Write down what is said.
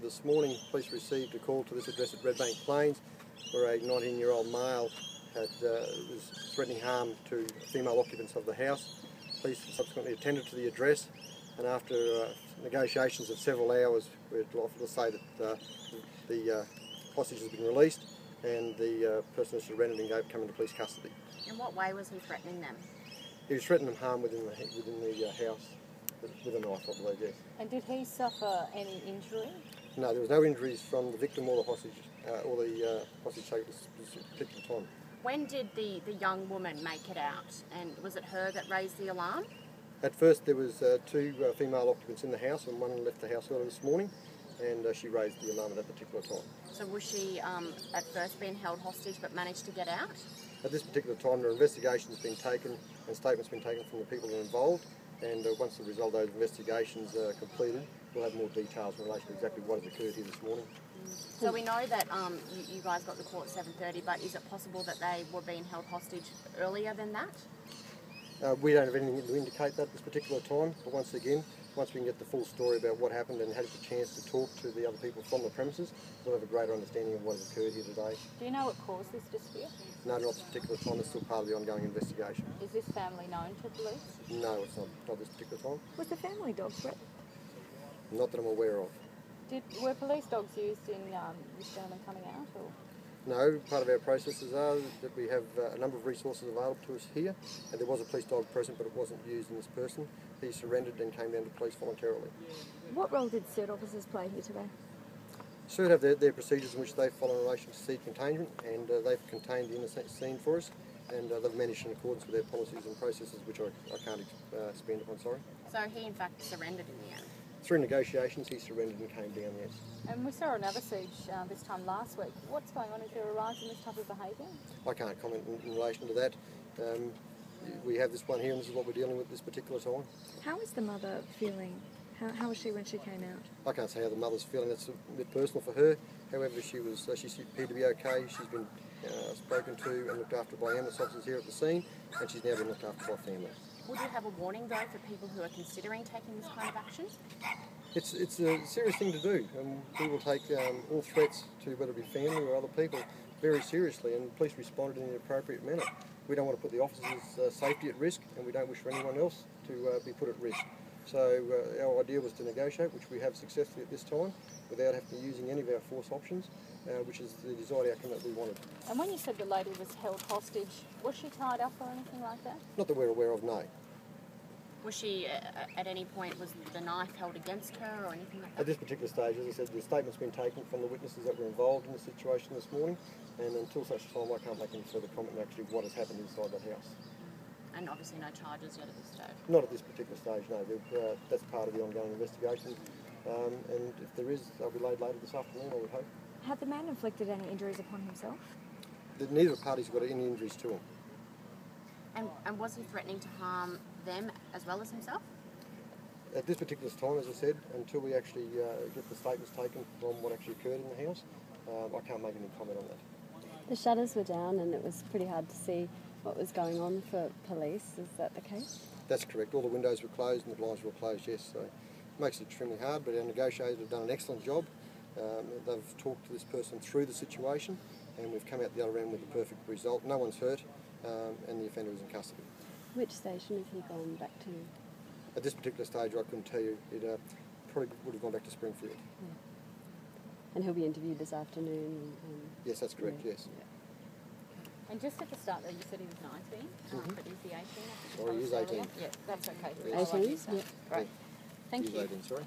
this morning, police received a call to this address at Redbank Plains where a 19-year-old male was threatening harm to female occupants of the house. Police subsequently attended to the address, and after negotiations of several hours, we're delighted to say that the hostage has been released and the person who surrendered and come into police custody. In what way was he threatening them? He was threatening harm within the house with a knife, I believe, yes. And did he suffer any injury? No, there was no injuries from the victim or the hostage taker at this particular time. When did the young woman make it out, and was it her that raised the alarm? At first there was two female occupants in the house, and one left the house early this morning, and she raised the alarm at that particular time. So was she at first being held hostage but managed to get out? At this particular time, there are investigations being taken and statements being taken from the people involved, and once the result of those investigations are completed, we'll have more details in relation to exactly what has occurred here this morning. So we know that you guys got the call at 7:30, but is it possible that they were being held hostage earlier than that? We don't have anything to indicate that at this particular time, but once again, once we can get the full story about what happened and had a chance to talk to the other people from the premises, we'll have a greater understanding of what has occurred here today. Do you know what caused this dispute? No, not at this particular time. It's still part of the ongoing investigation. Is this family known to police? No, it's not at this particular time. Was the family dog threatened? Not that I'm aware of. Were police dogs used in this gentleman coming out? Or? No, part of our processes are that we have a number of resources available to us here, and there was a police dog present, but it wasn't used in this person. He surrendered and came down to police voluntarily. What role did CERT officers play here today? CERT have their procedures in which they follow in relation to seed containment, and they've contained the inner scene for us, and they've managed in accordance with their policies and processes, which I can't expand upon, sorry. So he in fact surrendered in the end? Through negotiations, he surrendered and came down, yes. And we saw another siege this time last week. What's going on? Is there a rise in this type of behaviour? I can't comment in relation to that. We have this one here, and this is what we're dealing with this particular time. How is the mother feeling? How was she when she came out? I can't say how the mother's feeling. It's a bit personal for her. However, she appeared to be okay. She's been spoken to and looked after by ambulance officers here at the scene, and she's now been looked after by family. Would you have a warning, though, for people who are considering taking this kind of action? It's a serious thing to do, and we will take all threats to whether it be family or other people very seriously, and police responded in an appropriate manner. We don't want to put the officers' safety at risk, and we don't wish for anyone else to be put at risk. So our idea was to negotiate, which we have successfully at this time, without having to using any of our force options, which is the desired outcome that we wanted. And when you said the lady was held hostage, was she tied up or anything like that? Not that we're aware of, no. Was she, at any point, was the knife held against her or anything like that? At this particular stage, as I said, the statement's been taken from the witnesses that were involved in the situation this morning, and until such time I can't make any further comment on actually what has happened inside that house. And obviously no charges yet at this stage? Not at this particular stage, no. That's part of the ongoing investigation, and if there is, they'll be laid later this afternoon, I would hope. Had the man inflicted any injuries upon himself? Neither party's got any injuries to him. And was he threatening to harm them as well as himself? At this particular time, as I said, until we actually get the statements taken from what actually occurred in the house, I can't make any comment on that. The shutters were down and it was pretty hard to see what was going on for police. Is that the case? That's correct. All the windows were closed and the blinds were closed, yes. So it makes it extremely hard, but our negotiators have done an excellent job. They've talked to this person through the situation, and we've come out the other end with the perfect result. No one's hurt, and the offender is in custody. Which station has he gone back to? At this particular stage, I couldn't tell you. It probably would have gone back to Springfield. Yeah. And he'll be interviewed this afternoon? Yes, that's correct, yeah. yes. Yeah. And just at the start there, you said he was 19, but is he 18? Sorry, he is 18. Yeah, that's okay. 18? Yeah. Great. Thank He's you. 18, sorry.